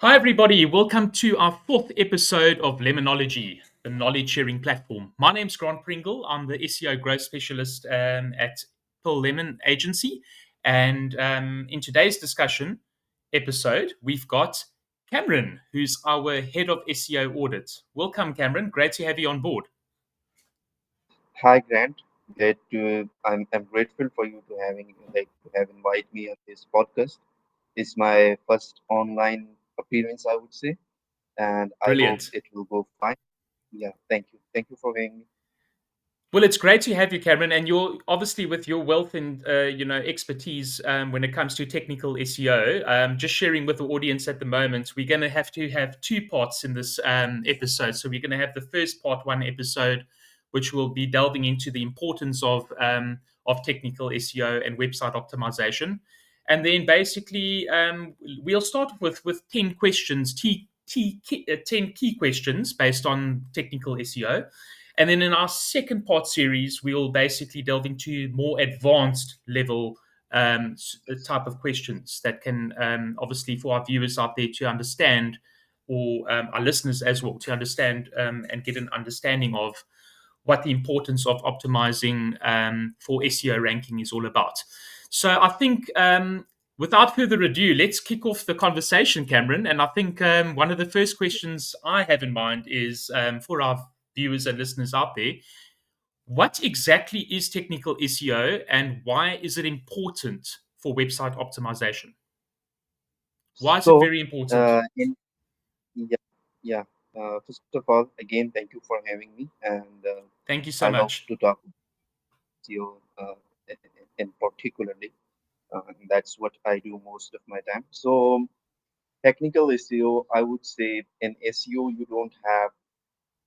Hi, everybody. Welcome to our fourth episode of Lemonology, the knowledge sharing platform. My name's Grant Pringle. I'm the SEO growth specialist at Pearl Lemon Agency. And in today's discussion episode, we've got Kamran, who's our head of SEO audit. Welcome, Kamran. Great to have you on board. Hi Grant, I'm grateful for you to have invited me on this podcast. It's my first online appearance, I would say, and I hope Brilliant. it will go fine. Yeah, thank you for having me. Well, it's great to have you, Cameron, and you're obviously with your wealth and expertise when it comes to technical SEO. Just sharing with the audience at the moment, we're going to have two parts in this episode. So we're going to have the first part one episode, which will be delving into the importance of technical SEO and website optimization, and then basically we'll start with 10 questions, 10 key questions based on technical SEO, and then in our second part series, we'll basically delve into more advanced level type of questions that can obviously for our viewers out there to understand, or our listeners as well to understand and get an understanding of what the importance of optimizing for SEO ranking is all about. So I think without further ado, let's kick off the conversation, Cameron. And I think one of the first questions I have in mind is for our viewers and listeners out there. What exactly is technical SEO and why is it important for website optimization? Why is it So, very important? in yeah, yeah. First of all, again, thank you for having me, and Thank you so I love much. to talk about SEO in particularly. That's what I do most of my time. So, technical SEO, I would say in SEO, you don't have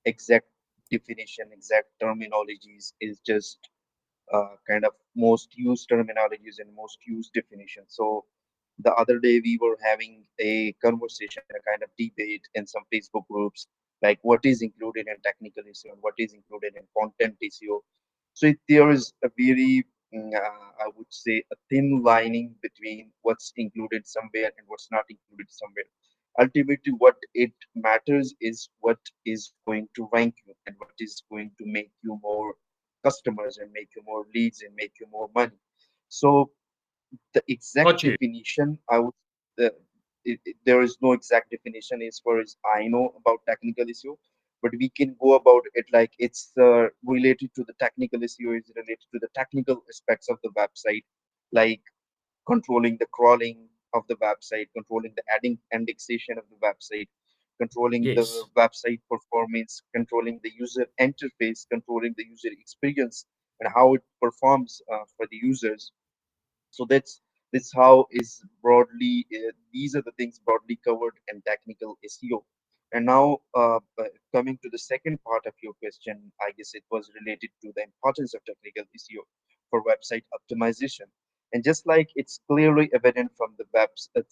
exact definition, exact terminologies, is just kind of most used terminologies and most used definitions. So the other day we were having a conversation, a kind of debate in some Facebook groups, like what is included in technical SEO and what is included in content SEO. So there is a very, I would say, a thin lining between what's included somewhere and what's not included somewhere. Ultimately, what it matters is what is going to rank you and what is going to make you more customers and make you more leads and make you more money. So the exact Got you. definition, I would, there is no exact definition as far as I know about technical issue, but we can go about it like it's related to the technical issue, is related to the technical aspects of the website, like controlling the crawling of the website, controlling the adding indexation of the website, controlling the Yes. website performance, controlling the user interface, controlling the user experience, and how it performs for the users. So that's how is broadly these are the things broadly covered in technical SEO. And now coming to the second part of your question, I guess it was related to the importance of technical SEO for website optimization. And just like it's clearly evident from the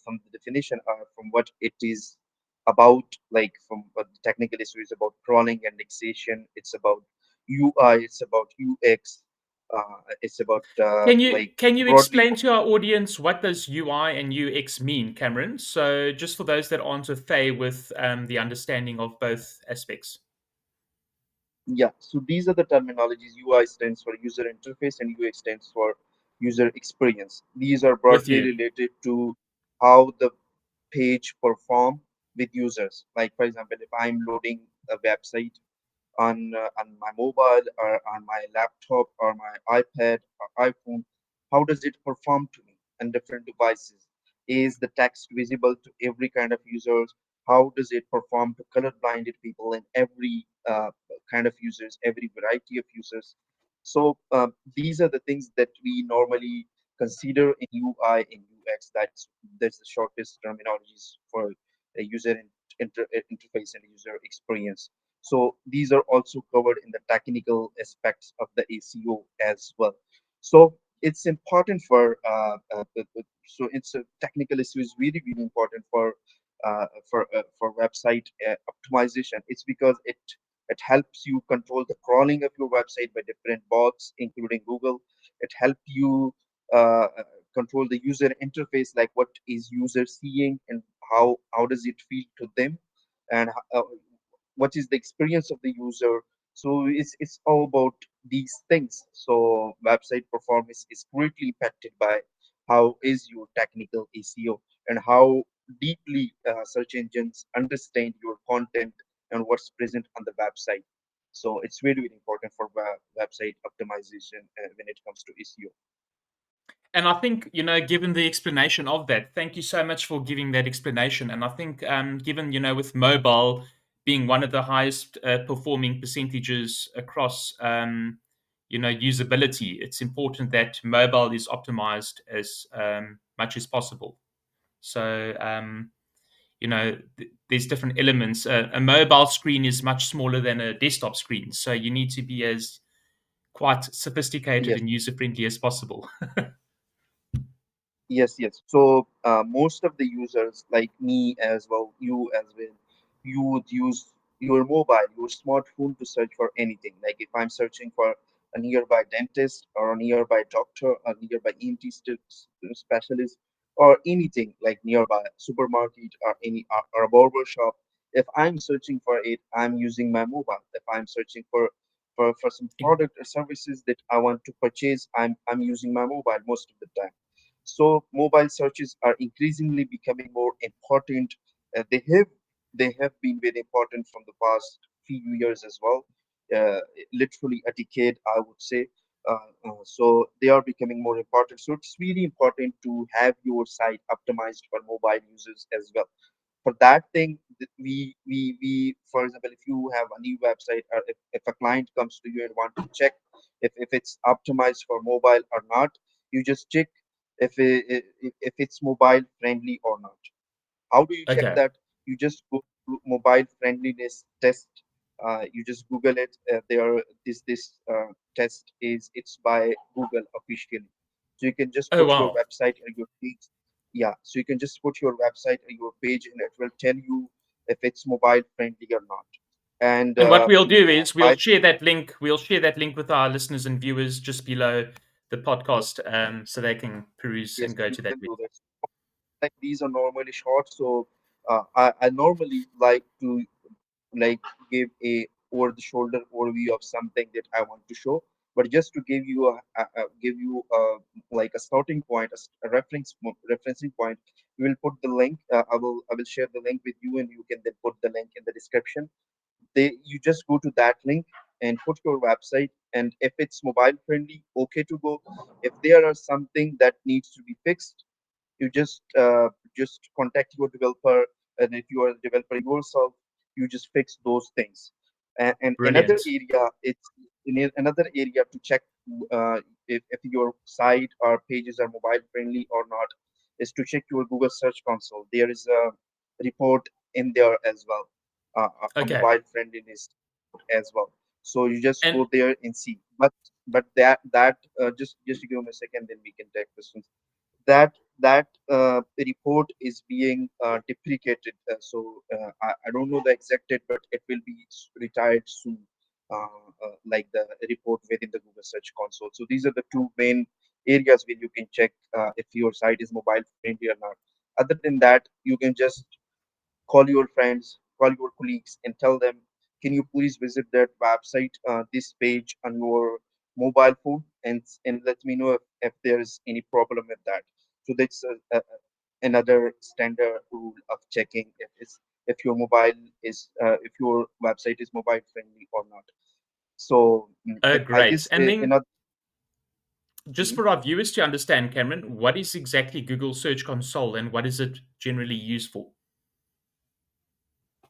from the definition, from what it is about, like from what the technical SEO is about, crawling, indexation, it's about UI, it's about UX, it's about Can you broadly. explain to our audience what does UI and UX mean, Cameron? So just for those that aren't au fait with the understanding of both aspects. Yeah, so these are the terminologies. UI stands for user interface and UX stands for user experience. These are With broadly you. related to how the page perform with users. Like for example, if I'm loading a website on my mobile or on my laptop or my iPad or iPhone, how does it perform to me on different devices? Is the text visible to every kind of users? How does it perform to color blinded people and every kind of users, every variety of users? So these are the things that we normally consider in UI and UX. That's the shortest terminologies for a user interface and user experience. So these are also covered in the technical aspects of the ACO as well. So it's important for so it's a technical issue is really really important for website optimization. It's because it helps you control the crawling of your website by different bots, including Google. It helps you control the user interface, like what is user seeing and how does it feel to them, and what is the experience of the user. So it's all about these things. So website performance is greatly impacted by how is your technical SEO, and how deeply search engines understand your content and what's present on the website. So it's very, very important for website optimization when it comes to SEO. And I think, given the explanation of that, thank you so much for giving that explanation. And I think, given, with mobile being one of the highest performing percentages across, usability, it's important that mobile is optimized as much as possible. So, there's different elements. A mobile screen is much smaller than a desktop screen. So you need to be as quite sophisticated Yes. and user friendly as possible. Yes, yes. So most of the users, like me as well, you as well, you would use your mobile, your smartphone to search for anything. Like if I'm searching for a nearby dentist or a nearby doctor, a nearby ENT specialist, or anything like nearby supermarket or or a barber shop, if I'm searching for it, I'm using my mobile. If I'm searching for some product or services that I want to purchase, I'm using my mobile most of the time. So mobile searches are increasingly becoming more important. They have been very important from the past few years as well, uh, literally a decade, I would say. So they are becoming more important. So it's really important to have your site optimized for mobile users as well. For that thing, we for example, if you have a new website, or if a client comes to you and want to check if it's optimized for mobile or not, you just check if it's mobile friendly or not. How do you check Okay. that? You just go to mobile friendliness test. You just Google it. There, this test is it's by Google officially. So you can just Oh, put your wow. website or your page. Yeah, so you can just put your website or your page, and it will tell you if it's mobile friendly or not. And And what we'll do is by we'll share that link. We'll share that link with our listeners and viewers just below the podcast, so they can peruse yes, and go you to that can link. do that. Like these are normally short, so I normally like to like give a over the shoulder overview of something that I want to show. But just to give you like a starting point, a referencing point, we will put the link. I will share the link with you, and you can then put the link in the description. You just go to that link and put your website, and if it's mobile friendly, okay to go. If there are something that needs to be fixed, you just contact your developer, and if you are a developer yourself, you just fix those things. And another Brilliant. area, it's another area to check if your site or pages are mobile friendly or not, is to check your Google Search Console. There is a report in there as well, a Okay. mobile friendliness as well. So you just And go there and see. But that just give me a second, then we can take questions. That report is being deprecated. I don't know the exact date, but it will be retired soon. Like the report within the Google Search Console. So these are the two main areas where you can check if your site is mobile friendly or not. Other than that, you can just call your friends, call your colleagues, and tell them, can you please visit that website, this page on your mobile phone, and let me know if there's any problem with that. So that's another standard rule of checking if your mobile if your website is mobile friendly or not. So I great. guess And then another. just for our viewers to understand, Cameron, what is exactly Google Search Console and what is it generally used for?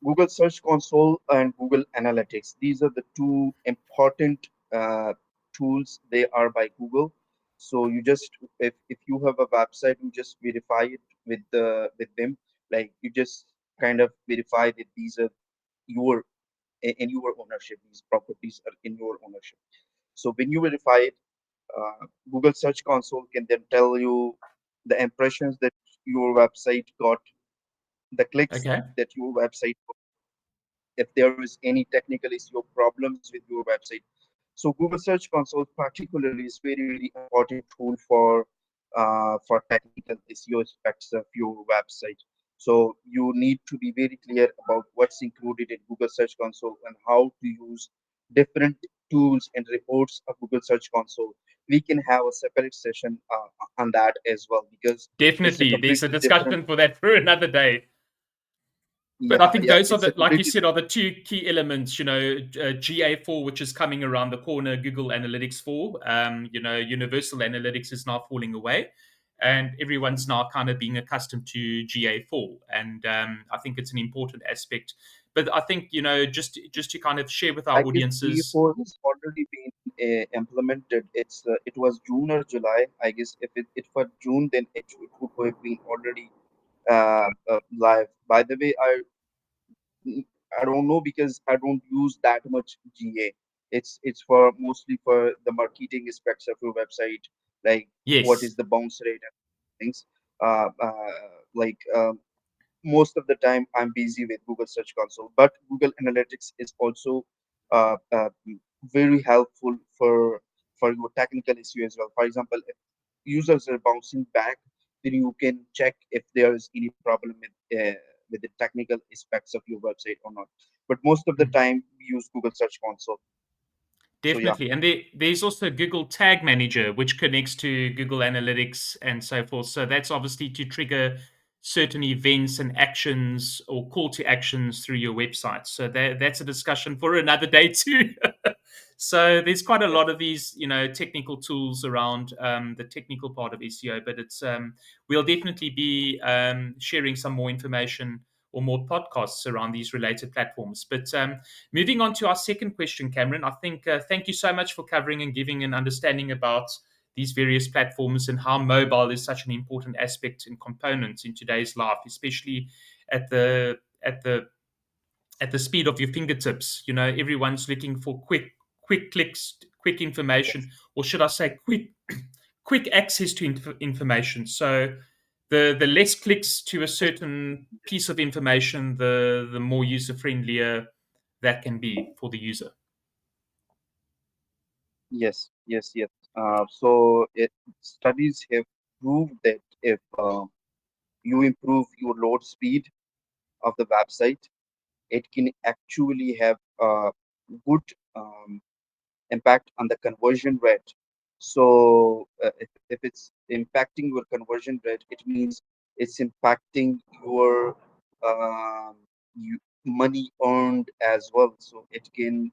Google Search Console and Google Analytics. These are the two important tools. They are by Google. So you just if you have a website, you just verify it with them. Like you just kind of verify that these are your in your ownership. These properties are in your ownership. So when you verify it, Google Search Console can then tell you the impressions that your website got, the clicks Okay. that your website, if there is any technical issue or problems with your website. So Google Search Console particularly is very, very important tool for technical SEO aspects of your website. So you need to be very clear about what's included in Google Search Console and how to use different tools and reports of Google Search Console. We can have a separate session on that as well, because it's a Definitely, there's a completely different. discussion for that for another day. But I Yeah, think yeah, those are it's a the, like you completely said, are the two key elements. GA4, which is coming around the corner, Google Analytics 4. Universal Analytics is now falling away, and everyone's now kind of being accustomed to GA4. And I think it's an important aspect. But I think just to kind of share with our I guess audiences. G4 has already been implemented. It was June or July. I guess if it for June, then it would have been already live. By the way, I don't know because I don't use that much GA. It's for mostly for the marketing aspects of your website, like what Yes, is the bounce rate and things. Like most of the time I'm busy with Google Search Console, but Google Analytics is also uh, uh, very helpful for your technical issue as well. For example, if users are bouncing back, then you can check if there is any problem with the technical aspects of your website or not. But most of the time, we use Google Search Console. So yeah, definitely. And there's also Google Tag Manager, which connects to Google Analytics and so forth. So that's obviously to trigger certain events and actions or call to actions through your website. So that's a discussion for another day too. So there's quite a yes, lot of these, technical tools around the technical part of SEO. But we'll definitely be sharing some more information or more podcasts around these related platforms. But moving on to our second question, Kamran, I think thank you so much for covering and giving an understanding about these various platforms and how mobile is such an important aspect and component in today's life, especially at the at the at the speed of your fingertips. Everyone's looking for quick clicks, quick yes, information, or should I say, quick access to information. So the less clicks to a yes, certain piece of information, the more user friendlier that can be for the user. yes. Studies have proved that if you improve your load speed of the website, it can actually have a good impact on the conversion rate. So if it's impacting your conversion rate, it means it's impacting your um, money earned as well. So it can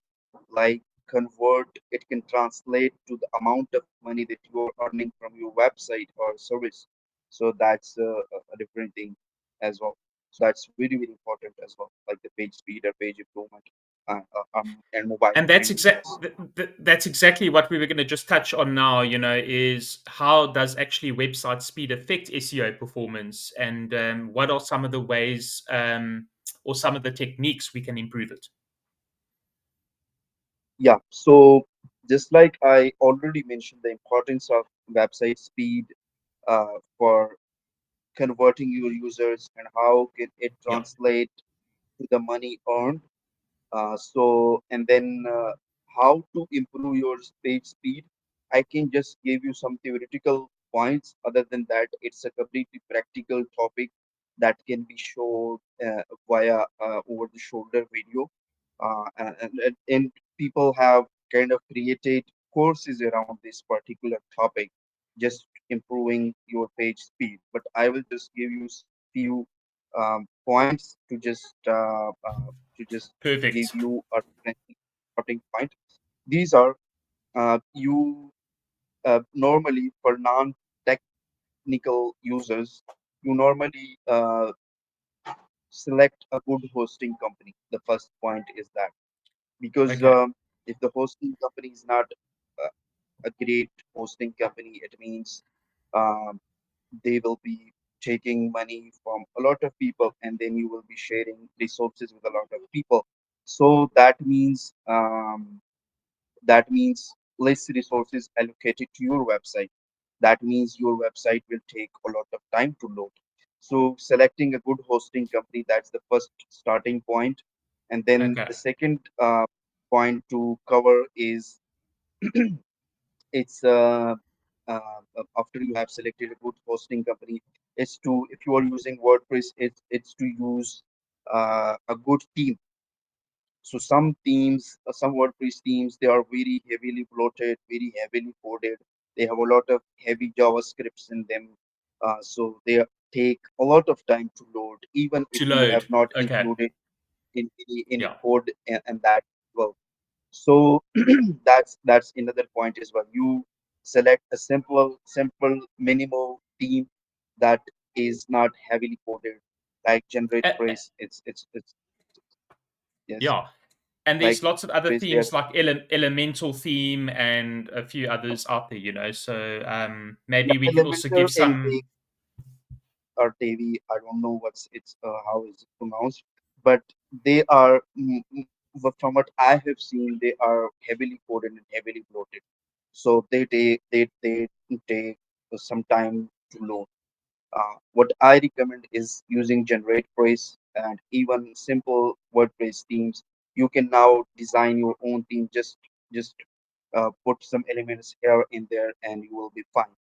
like convert, it can translate to the amount of money that you are earning from your website or service. So that's a different thing as well. So that's very important as well, like the page speed or page improvement and mobile And that's friendliness. that's exactly what we were going to just touch on now. Is how does actually website speed affect SEO performance, and what are some of the ways or some of the techniques we can improve it? Yeah, so just like I already mentioned, the importance of website speed for converting your users and how can it Yeah, translate to the money earned. And then how to improve your page speed. I can just give you some theoretical points. Other than that, it's a completely practical topic that can be shown via over the shoulder video. And people have kind of created courses around this particular topic, just improving your page speed. But I will just give you few points to just give perfect. you a starting point. These are you normally for non-technical users, you normally select a good hosting company. The first point is that because Okay, if the hosting company is not uh, a great hosting company, it means um, they will be taking money from a lot of people, and then you will be sharing resources with a lot of people. So that means less resources allocated to your website. That means your website will take a lot of time to load. So selecting a good hosting company, that's the first starting point. And then okay, the second point to cover is it's after you have selected a good hosting company, is to, if you are using WordPress, it's to use a good theme. So some themes, some WordPress themes, they are very heavily bloated, very heavily coded. They have a lot of heavy JavaScripts in them. So they take a lot of time to load, even if To you have load. not Okay. included any Yeah. code and that well. So that's another point as well. You select a simple, minimal theme that is not heavily coded, like generate Uh, phrase. It's yes, yeah. And like there's lots of other phrase there. themes like elemental theme and a few others out there, you know. So Yeah, maybe we can also Elementor give and some. or Devi. I don't know what's it's how is it pronounced, but they are from what I have seen, they are heavily coded and heavily bloated. So they take some time to load. What I recommend is using generate phrase and even simple WordPress themes. You can now design your own theme. Just put some elements here in there, and you will be fine.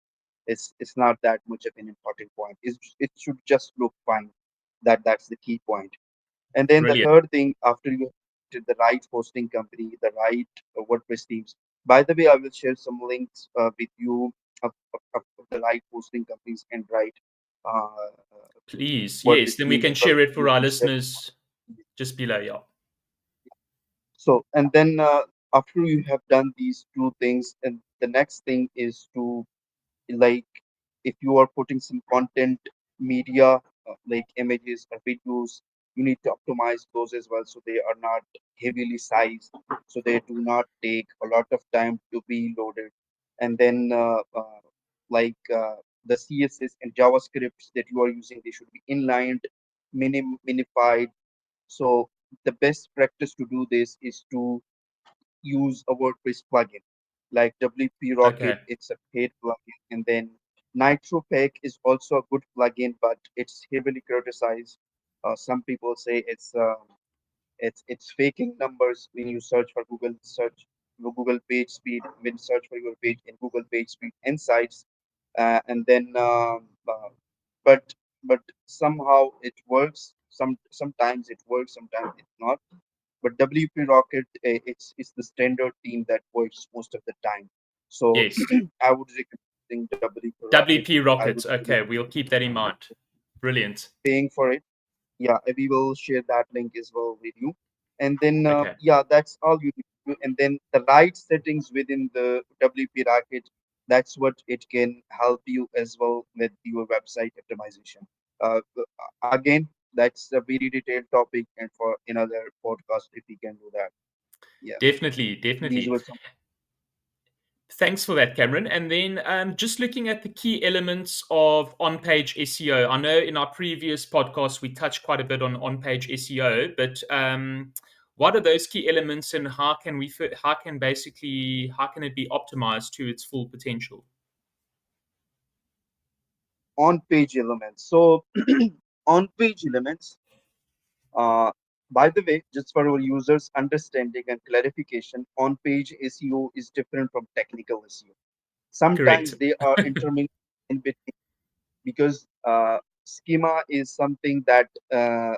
It's not that much of an important point. It should just look fine. That's the key point. And then the Brilliant. third thing, after you did the right hosting company, the right WordPress themes. By the way, I will share some links with you of the right hosting companies and right uh, Please. Yes. WordPress Then we themes can as well. share it for You our can share. listeners just below. Yeah. So, and then after you have done these two things, and the next thing is to, like, if you are putting some content media like images or videos, you need to optimize those as well, so they are not heavily sized, so they do not take a lot of time to be loaded. And then like the css and javascripts that you are using, they should be inlined, minified. So the best practice to do this is to use a WordPress plugin like WP Rocket. Okay. It's a paid plugin, and then NitroPack is also a good plugin, but it's heavily criticized. Some people say it's faking numbers when you search for Google page speed, when search for your page in Google page speed insights, and then but somehow it works. Sometimes it works, sometimes it's not. But WP Rocket, it's the standard theme that works most of the time. So Yes. I would recommend using WP Rocket. WP I would rockets. Okay. recommend We'll keep that in mind. Brilliant. paying for it. Yeah, we will share that link as well with you. And then Okay. yeah, that's all you need to do. And then the right settings within the WP Rocket, that's what it can help you as well with your website optimization. Again, that's a very detailed topic, and for another podcast, if we can do that. Yeah, Definitely. these Definitely. were some. Thanks for that, Cameron. And then just looking at the key elements of on page SEO. I know in our previous podcast we touched quite a bit on page SEO, but what are those key elements and how can it be optimized to its full potential? On page elements. So on page elements, uh, by the way, just for our users understanding and clarification, on page SEO is different from technical SEO. Correct. Sometimes they are intermingling in between, because schema is something that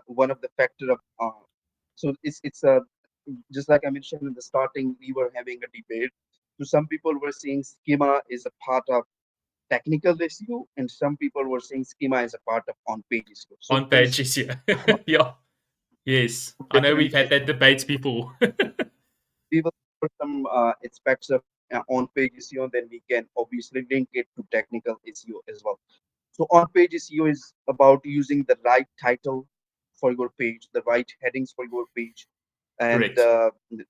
one of the factor of so it's a, just like I mentioned in the starting, we were having a debate. So some people were saying schema is a part of technical SEO, and some people were saying schema is a part of on-page SEO. So On page there's SEO. Yeah. Yes. I know we've different had that debate before. we will put some aspects of on-page SEO, then we can obviously link it to technical SEO as well. So on-page SEO is about using the right title for your page, the right headings for your page, and Correct.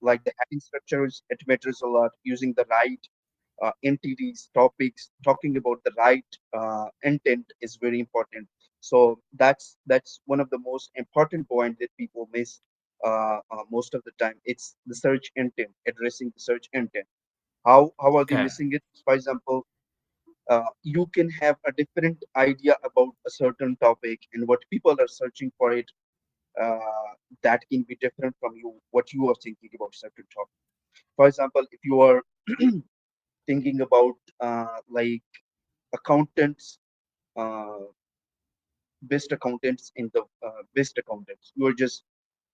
like the heading structures, it matters a lot. Using the right entities, topics, talking about the right intent is very important. So that's one of the most important point that people miss most of the time. It's the search intent, addressing the search intent. How are they Okay. missing it? For example, you can have a different idea about a certain topic, and what people are searching for it, that can be different from you what you are thinking about certain topic. For example, if you are thinking about like accountants, uh, best accountants in the best accountants. You are just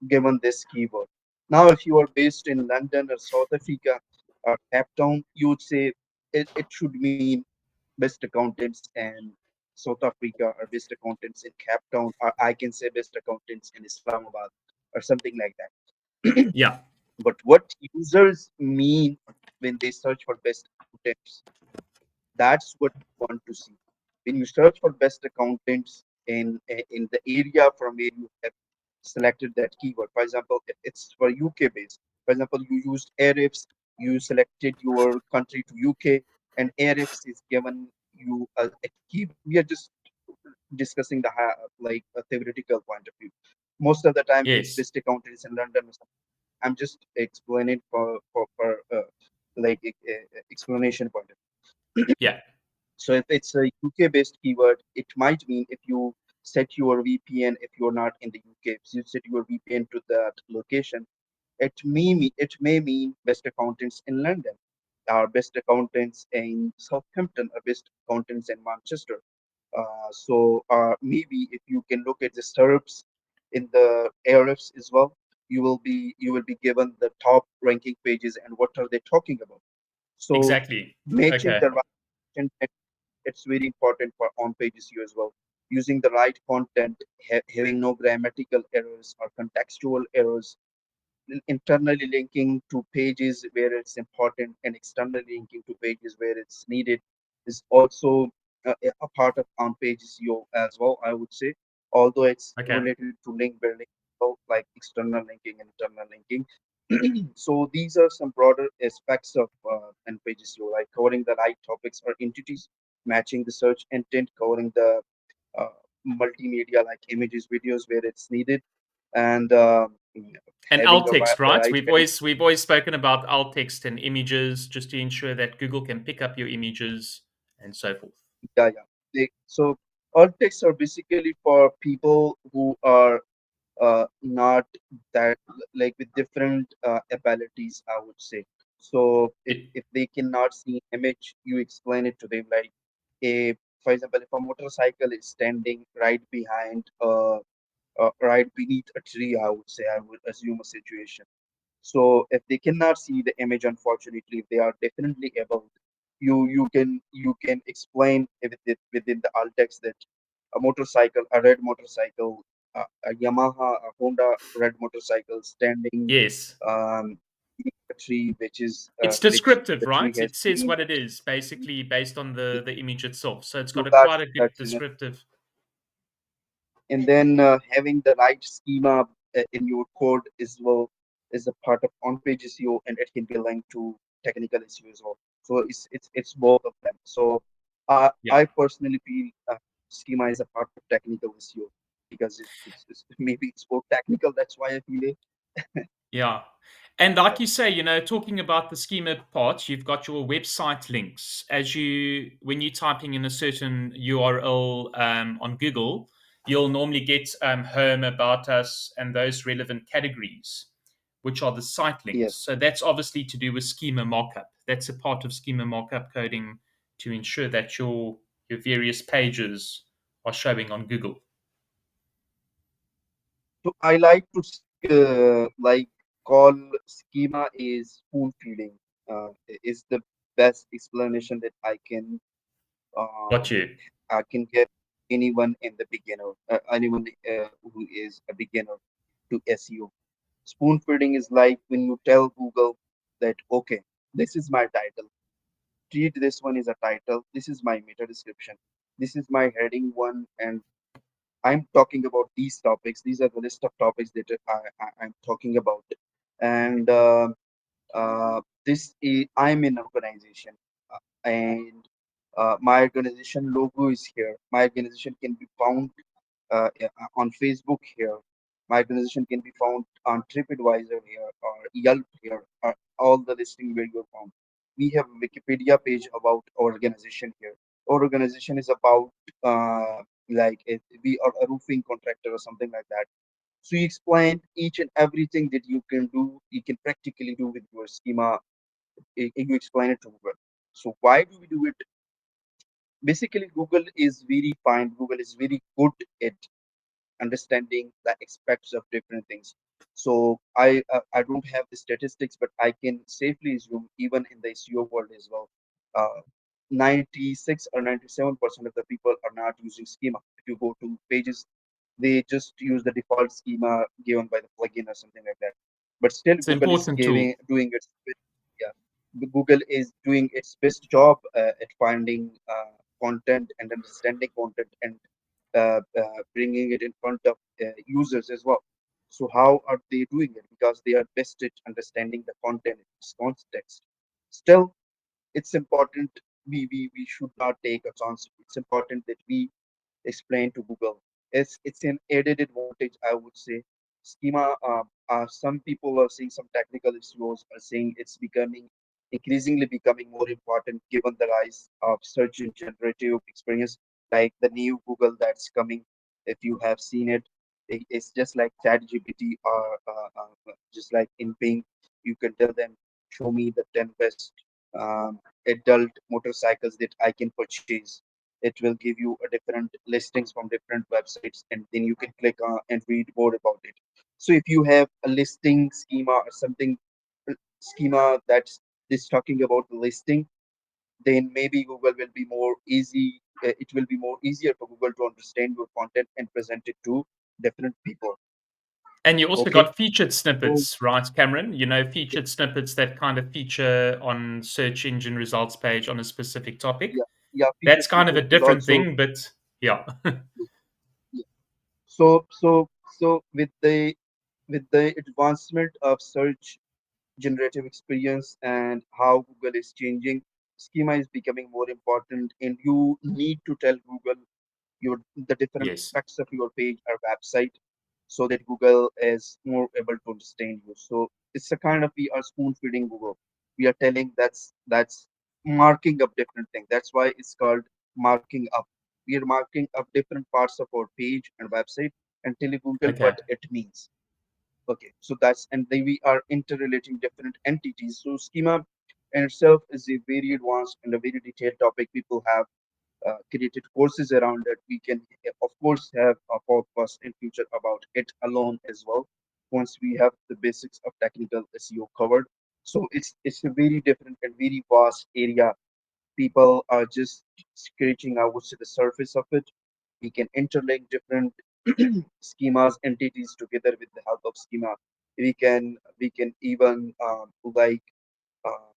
given this keyword. Now, if you are based in London or South Africa or Cape Town, you would say it should mean best accountants in South Africa or best accountants in Cape Town, or I can say best accountants in Islamabad or something like that. Yeah. But what users mean when they search for best accountants, that's what we want to see. When you search for best accountants in the area from where you have selected that keyword, for example, if it's for UK based, for example, you used Ahrefs, you selected your country to UK, and Ahrefs is given you a keyword. We are just discussing the like a theoretical point of view. Most of the time, it's Yes. best accountants in London or something. I'm just explaining for like explanation point of view. Yeah. So if it's a UK based keyword, it might mean if you set your VPN, if you're not in the UK, if you set your VPN to that location, it may mean best accountants in London, or best accountants in Southampton, or best accountants in Manchester. So maybe if you can look at the SERPs in the Ahrefs as well, you will be given the top ranking pages and what are they talking about. So Exactly. matching Okay. the right content, it's very important for on page SEO as well. Using the right content, having no grammatical errors or contextual errors, internally linking to pages where it's important and externally linking to pages where it's needed is also a part of on-page SEO as well, I would say, although it's Okay. related to link building, so like external linking and internal linking. So these are some broader aspects of on-page SEO, like covering the right topics or entities, matching the search intent, covering the uh, multimedia like images, videos where it's needed, and And having alt text, the right? right We've always spoken about alt text and images just to ensure that Google can pick up your images and so forth. yeah. So alt texts are basically for people who are not that like with different abilities, I would say. So It, if they cannot see image, you explain it to them like a for example, if a motorcycle is standing right behind right beneath a tree, I would say, I would assume a situation. So if they cannot see the image, unfortunately, if they are definitely able, you can explain within the alt text that a motorcycle, a red motorcycle, a Yamaha, a Honda red motorcycle standing yes. beneath a tree, which is It's which descriptive, the tree right? has It says been. what it is, basically based on the image itself. So it's got So a quite that's a good that's enough. descriptive. And then having the right schema in your code is well is a part of on-page SEO, and it can be linked to technical SEO as well. So it's both of them. So Yeah. I personally feel schema is a part of technical SEO because it's maybe it's both technical. That's why I feel it. Yeah. And like Yeah. you say, talking about the schema part, you've got your website links. When you're typing in a certain URL on Google, you'll normally get home, about us, and those relevant categories, which are the site links. Yes. So that's obviously to do with schema markup. That's a part of schema markup coding to ensure that your various pages are showing on Google. So I like to like call schema is spoon feeding. Is the best explanation that Got um, you. I can get anyone in the beginner, anyone who is a beginner to SEO. Spoon feeding is like when you tell Google that, okay, this is my title. Treat this one as a title. This is my meta description. This is my heading one, and I'm talking about these topics. These are the list of topics that I'm talking about, and I'm in organization, and my organization logo is here. My organization can be found on Facebook here. My organization can be found on TripAdvisor here or Yelp here, or all the listing where you're found. We have a Wikipedia page about our organization here. Our organization is about like we are a roofing contractor or something like that. So you explain each and everything that you can do, you can practically do with your schema. You explain it to Google. So why do we do it? basically Google is very fine. Google is very good at understanding the aspects of different things. So I don't have the statistics, but I can safely assume even in the SEO world as well, uh, 96 or 97% of the people are not using schema. If you go to pages, they just use the default schema given by the plugin or something like that. But still, It's an Google is important tool. doing its yeah. Google is doing its best job at finding content and understanding content and bringing it in front of users as well. So how are they doing it? Because they are best at understanding the content in its context. Still, it's important we should not take a chance. It's important that we explain to Google. It's an added advantage, I would say. Schema, some people are saying, some technical issues are saying it's becoming increasingly becoming more important given the rise of search and generative experience, like the new Google that's coming. If you have seen it, it's just like ChatGPT or just like in Bing, you can tell them, show me the 10 best adult motorcycles that I can purchase. It will give you a different listings from different websites, and then you can click and read more about it. So if you have a listing schema or something schema that's this talking about the listing, then maybe Google will be more easy. It will be more easier for Google to understand your content and present it to different people. And you also Okay, got featured so snippets, right, Cameron? Featured snippets that kind of feature on search engine results page on a specific topic. yeah, yeah, feature That's kind of a snippet is different also thing, but yeah. yeah. So with the advancement of search generative experience and how Google is changing, schema is becoming more important, and you need to tell Google your the different Yes. aspects of your page or website so that Google is more able to understand you. So it's a kind of we are spoon feeding Google. We are telling that's marking up different things. That's why it's called marking up. We are marking up different parts of our page and website and telling Google Okay. what it means. Okay, so that's and then we are interrelating different entities. So schema in itself is a very advanced and a very detailed topic. People have created courses around it. We can, of course, have a podcast in future about it alone as well. Once we have the basics of technical SEO covered, so it's a very different and very vast area. People are just scratching, I would say, the surface of it. We can interlink different schemas entities together with the help of schema. We can even like uh,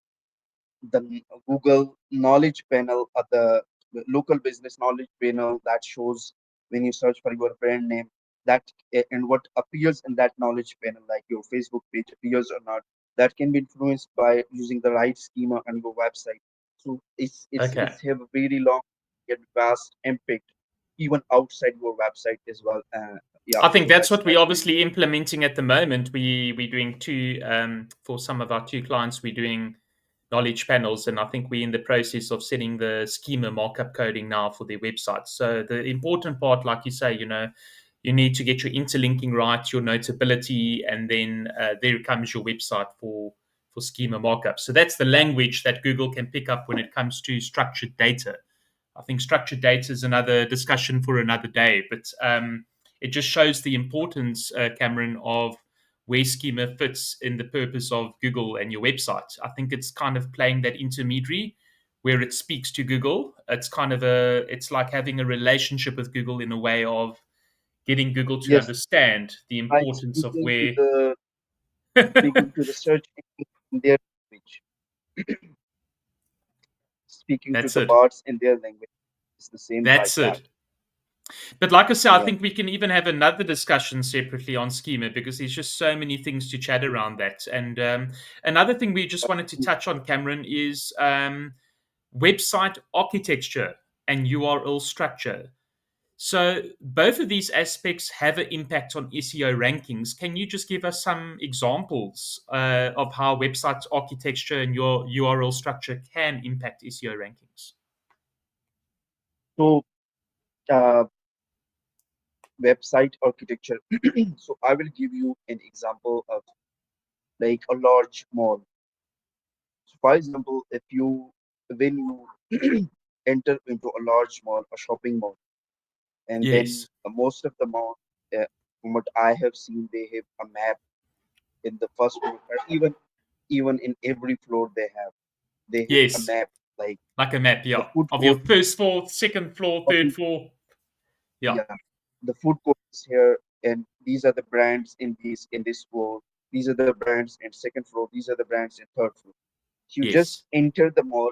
the Google Knowledge Panel or the local business knowledge panel that shows when you search for your brand name that and what appears in that knowledge panel, like your Facebook page appears or not, that can be influenced by using the right schema on your website. So Okay. it's have a very long and vast impact even outside your website as well. Yeah, I think so that's that's what we're that's very obviously implementing at the moment. We're doing two for some of our two clients. We're doing knowledge panels, and I think we're in the process of setting the schema markup coding now for their websites. So the important part, like you say, you need to get your interlinking right, your notability, and then there comes your website for schema markup. So that's the language that Google can pick up when it comes to structured data. I think structured data is another discussion for another day, but it just shows the importance, Cameron, of where schema fits in the purpose of Google and your website. I think it's kind of playing that intermediary where it speaks to Google. It's like having a relationship with Google in a way of getting Google to yes, understand the like importance of where. speaking to the search engine in their language, speaking to That's the it. bots in their language. It's the same like That's that. it. But like I said, I Yeah. think we can even have another discussion separately on schema because there's just so many things to chat around that. And another thing we just wanted to touch on, Cameron, is website architecture and URL structure. So both of these aspects have an impact on SEO rankings. Can you just give us some examples of how website architecture and your URL structure can impact SEO rankings? So website architecture. So I will give you an example of like a large mall. So for example, if you when you enter into a large mall, a shopping mall, and then Yes. most of the mall, from what I have seen, they have a map in the first floor, or even in every floor they have a Yes. map, like Like a map, the yeah. food Of your court, first floor, second floor, third shopping, floor. Yeah. yeah, the food court is here, and these are the brands in this floor. These are the brands in second floor. These are the brands in third floor. You just Yes. enter the mall,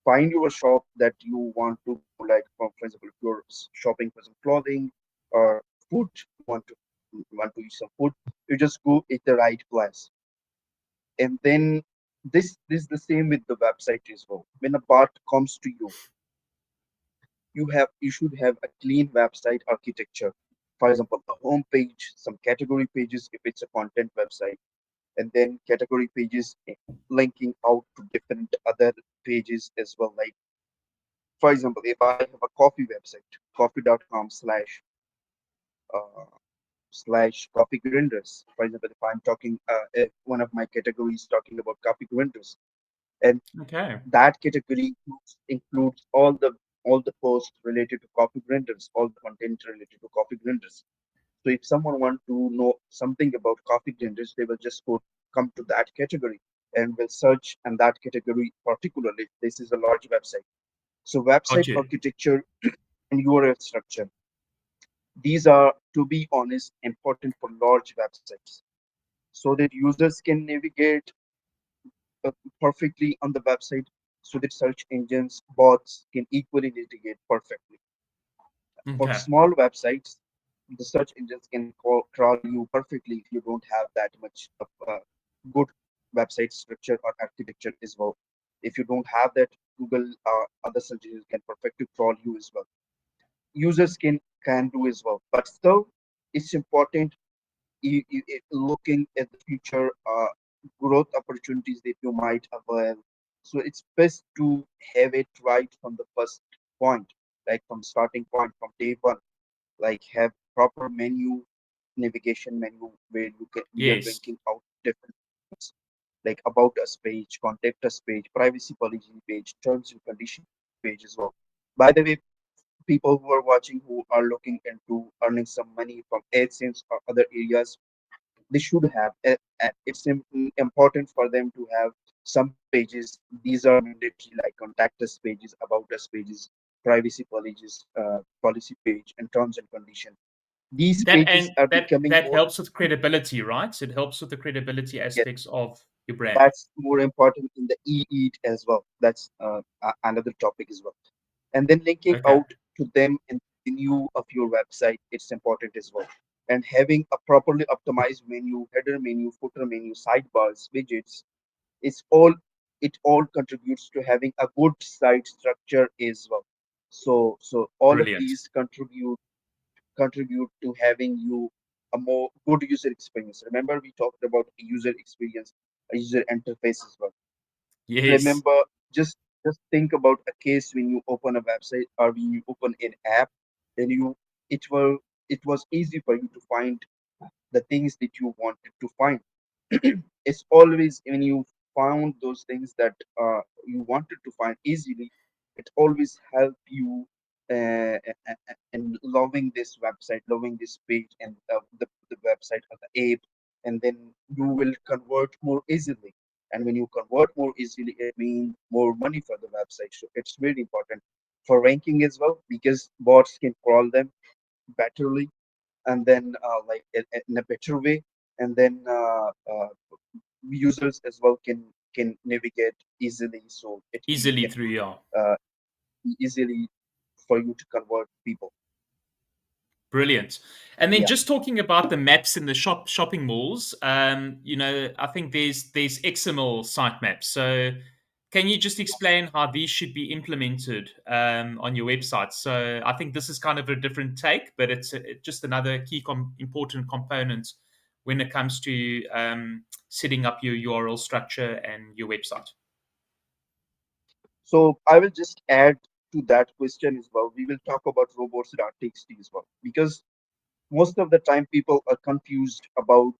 find your shop that you want to go, like for example, if you're shopping for some clothing or food, you want to use some food, you just go at the right place. And then this is the same with the website as well. When a bot comes to you, you should have a clean website architecture. For example, the home page, some category pages if it's a content website, and then category pages linking out to different other pages as well. Like for example, if I have a coffee website, coffee.com slash coffee grinders. For example, if I'm talking, if one of my categories talking about coffee grinders, and Okay. that category includes all the posts related to coffee grinders, all the content related to coffee grinders. So if someone want to know something about coffee grinders, they will just come to that category and will search in that category particularly. This is a large website. So Got website you. architecture and URL structure. These are, to be honest, important for large websites so that users can navigate uh, perfectly on the website, so that search engines, bots can equally navigate perfectly. For Okay. small websites, the search engines can crawl you perfectly if you don't have that much of good website structure or architecture as well. If you don't have that, Google or other search engines can perfectly crawl you as well. Users can do as well, but still, it's important looking at the future growth opportunities that you might avail. So it's best to have it right from the first point, like from starting point, from day one. Like have proper menu, navigation menu where we are Yes. linking out different things, like about us page, contact us page, privacy policy page, terms and condition page as well. By the way, people who are watching who are looking into earning some money from AdSense or other areas, they should have it's important for them to have some pages. These are mandatory, like contact us pages, about us pages, privacy policy page, and terms and condition. These That pages and are that becoming that more. helps with credibility, right? It helps with the credibility Yes, aspects of your brand. that's more important in the e-eat as well. That's another topic as well. And then linking Okay. out to them in the menu of your website, it's important as well. And having a properly optimized menu, header menu, footer menu, sidebars, widgets, it all contributes to having a good site structure as well. So all of Brilliant. these contribute to having you a more good user experience. Remember, we talked about a user experience, a user interface as well. Yes. Remember, just think about a case when you open a website or when you open an app, and it was easy for you to find the things that you wanted to find. It's always when you found those things that you wanted to find easily, it always help you in loving this website, loving this page, and the website or the app, and then you will convert more easily. And when you convert more easily, it means more money for the website. So it's very important for ranking as well, because bots can crawl them betterly, and then like in a better way, and then users as well can navigate easily, so it Easily can through, yeah. uh, easily for you to convert people. Brilliant. And then Yeah. just talking about the maps in the shopping malls, I think there's XML sitemaps. So can you just explain how these should be implemented on your website? So I think this is kind of a different take, but it's just another key important component when it comes to setting up your URL structure and your website. So I will just add to that question as well. We will talk about robots.txt as well, because most of the time people are confused about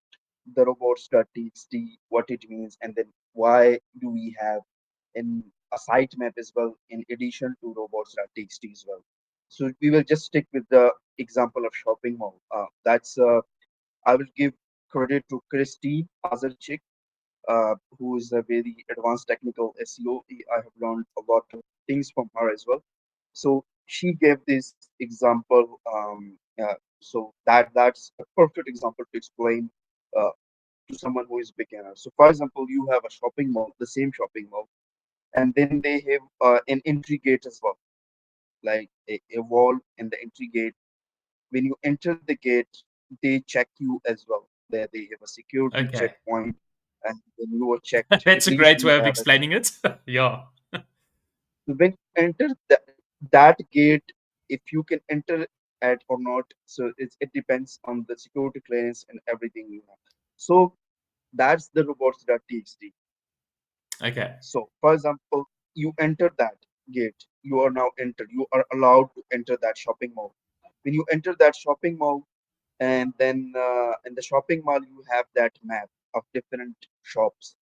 the robots.txt, what it means, and then why do we have an a sitemap as well in addition to robots.txt as well. So we will just stick with the example of shopping mall. That's I will give credit to Christine Azarchik, who is a very advanced technical SEO. I have learned a lot of things from her as well. So she gave this example. So that's a perfect example to explain uh, to someone who is beginner. So for example, you have a shopping mall, the same shopping mall, and then they have an entry gate as well, like a wall in the entry gate. When you enter the gate, they check you as well. They have a security Okay. checkpoint, and when you are checked, at That's a least great you way of have a. explaining it. Yeah. So when you enter that gate, if you can enter at or not, so it depends on the security clearance and everything you have. So that's the robots.txt. Okay. So, for example, you enter that gate, you are now entered, you are allowed to enter that shopping mall. When you enter that shopping mall, and then in the shopping mall, you have that map of different shops.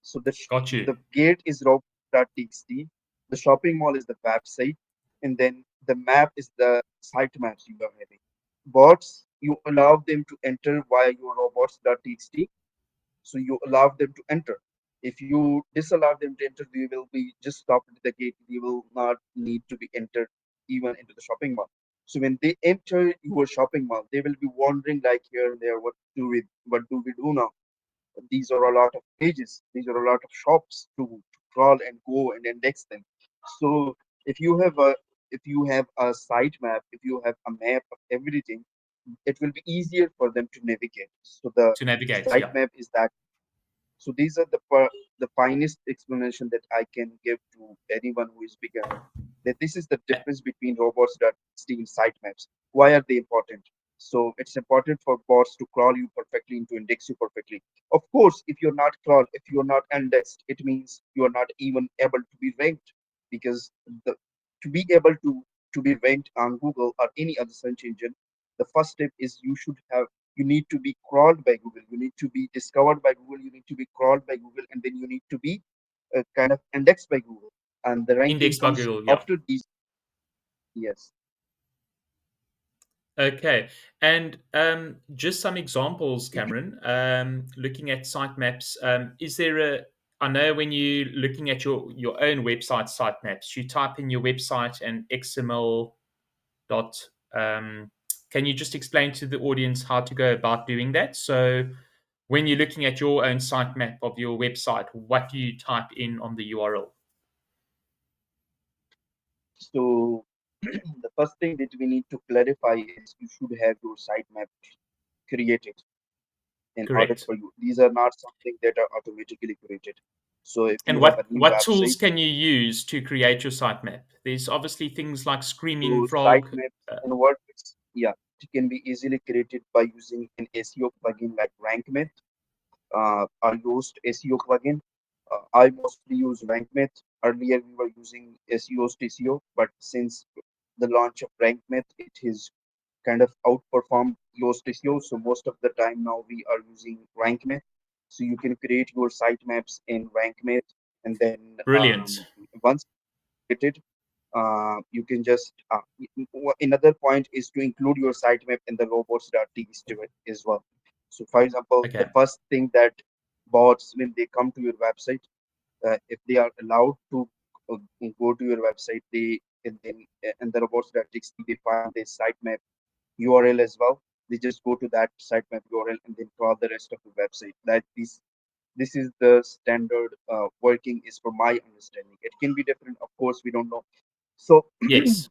So Got you. the gate is robots.txt, the shopping mall is the website, and then the map is the site maps you are having. Bots, you allow them to enter via your robots.txt, so you allow them to enter. If you disallow them to enter, they will be just stopped at the gate. They will not need to be entered even into the shopping mall. So when they enter your shopping mall, they will be wondering like here and there, what do we do now? These are a lot of pages. These are a lot of shops to crawl and go and index them. So if you have a site map, if you have a map of everything, it will be easier for them to navigate. So the To navigate. site Yeah. map is that. So these are the finest explanation that I can give to anyone who is beginner. That this is the difference between robots.txt and sitemaps. Why are they important? So it's important for bots to crawl you perfectly and to index you perfectly. Of course, if you're not crawled, if you're not indexed, it means you are not even able to be ranked, because the to be able to be ranked on Google or any other search engine, the first step is you need to be crawled by Google. You need to be discovered by Google. You need to be crawled by Google, and then you need to be kind of indexed by Google. And the ranking Indexed by comes Google. Yeah. after these. Yes. Okay. And just some examples, Cameron. Looking at sitemaps, is there a I know when you're looking at your own website sitemaps, you type in your website and XML dot. Can you just explain to the audience how to go about doing that? So when you're looking at your own sitemap of your website, what do you type in on the URL? So the first thing that we need to clarify is you should have your sitemap created in order Correct. for you. These are not something that are automatically created. So if And you have a new what tools website, can you use to create your sitemap? There's obviously things like Screaming so Frog. sitemaps and WordPress, yeah, it can be easily created by using an SEO plugin like RankMath or used SEO plugin. I mostly use RankMath. Earlier we were using SEO's TCO, but since the launch of RankMath, it has kind of outperformed Yoast TCO. So most of the time now we are using RankMath. So you can create your sitemaps in RankMath, and then Brilliant. once created, you can just another point is to include your sitemap in the robots.txt as well. So for example, the Okay. first thing that bots, when they come to your website, if they are allowed to uh, go to your website, they and then in the robots.txt they find the sitemap URL as well. They just go to that sitemap URL and then crawl the rest of the website. This is the standard working is for my understanding. It can be different, of course, we don't know. So Yes.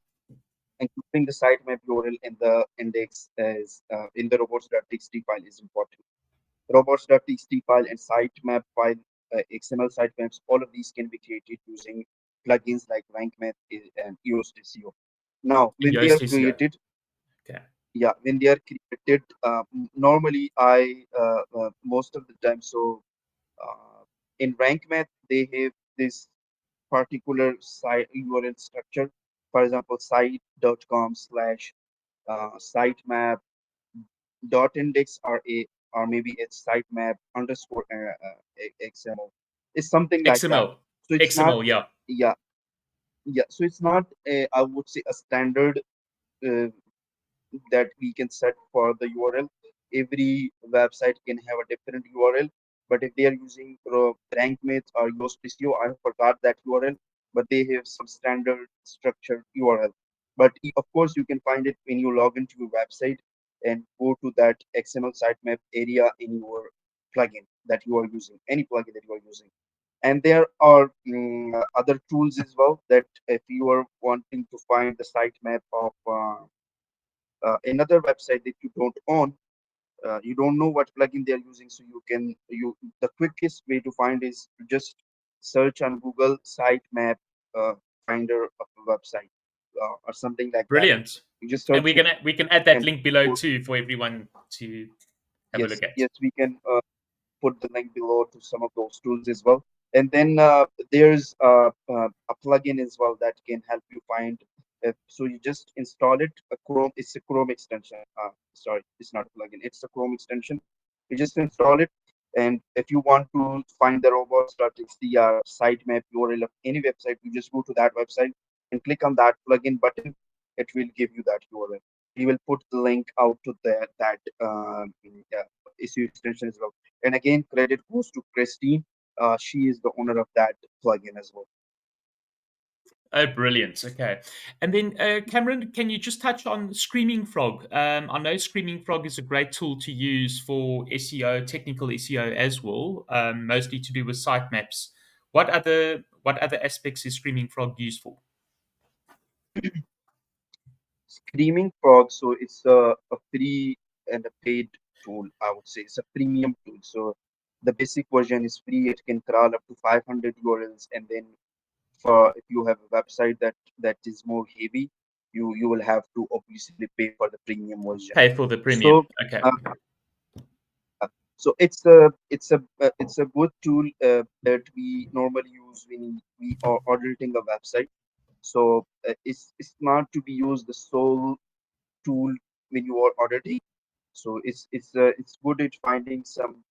including the sitemap URL in the index as in the robots.txt file is important. Robots.txt file and sitemap file, XML sitemaps, all of these can be created using plugins like RankMath and Yoast SEO. Now, In when they are Yoast SEO. created, Okay. yeah, when they are created, normally I most of the time, so in RankMath they have this particular site URL structure. For example, site.com slash sitemap dot index or maybe it's sitemap underscore XML. It's something like that. XML. So it's not, XML, yeah. yeah, yeah. So it's not, I would say, a standard uh, that we can set for the URL. Every website can have a different URL, but if they are using RankMates or Yoast SEO, I forgot that URL, but they have some standard structured URL. But of course, you can find it when you log into your website and go to that XML sitemap area in your plugin that you are using, any plugin that you are using. And there are other tools as well that if you are wanting to find the sitemap of another website that you don't own, you don't know what plugin they are using, so you the quickest way to find is to just search on Google sitemap uh, finder of a website or something like that. Brilliant. You just And search it we can add that and link below go. too for everyone to have a Yes, look at. yes, we can put the link below to some of those tools as well. And then there's a plugin as well that can help you find. So you just install it. A Chrome, it's a Chrome extension. Sorry, it's not a plugin. It's a Chrome extension. You just install it, and if you want to find the robots.txt or sitemap URL of any website, you just go to that website and click on that plugin button. It will give you that URL. We will put the link out to that yeah, issue extension as well. And again, credit goes to Christine. She is the owner of that plugin as well. Oh, brilliant. Okay. And then, Cameron, can you just touch on Screaming Frog? I know Screaming Frog is a great tool to use for SEO, technical SEO as well, mostly to do with sitemaps. What other aspects is Screaming Frog used for? Screaming Frog, so it's a free and a paid tool, I would say. It's a premium tool. So the basic version is free. It can crawl up to 500 URLs. And then for if you have a website that is more heavy, you will have to obviously pay for the premium version. Pay for the premium. So Okay. uh, so it's a good tool that we normally use when we are auditing a website. So it's not to be used the sole tool when you are auditing. So it's good at finding some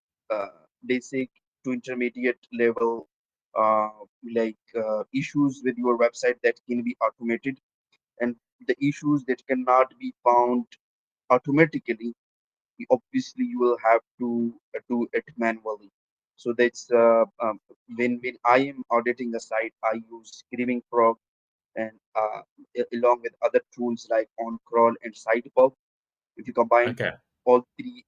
basic to intermediate level uh, issues with your website that can be automated, and the issues that cannot be found automatically, obviously you will have to do it manually. So that's when I am auditing a site, I use Screaming Frog and along with other tools like OnCrawl and Sitebug. If you combine Okay. all three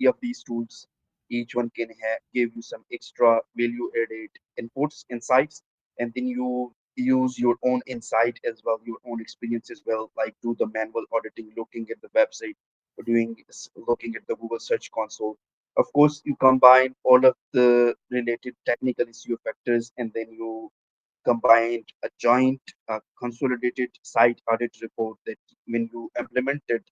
of these tools, each one can give you some extra value added inputs, insights, and then you use your own insight as well, your own experience as well, like do the manual auditing, looking at the website, looking at the Google Search Console. Of course, you combine all of the related technical issue factors, and then you combined a joint consolidated site audit report that when you implemented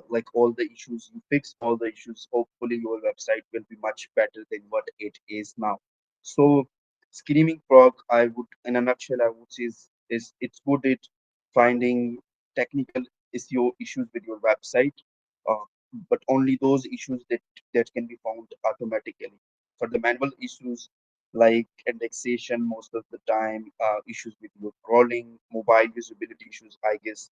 like all the issues, you fix all the issues, hopefully your website will be much better than what it is now. So Screaming Frog, I would, in a nutshell, I would say is it's good at finding technical SEO issues with your website, uh, but only those issues that can be found automatically. For the manual issues like indexation, most of the time, issues with your crawling, mobile usability issues, I guess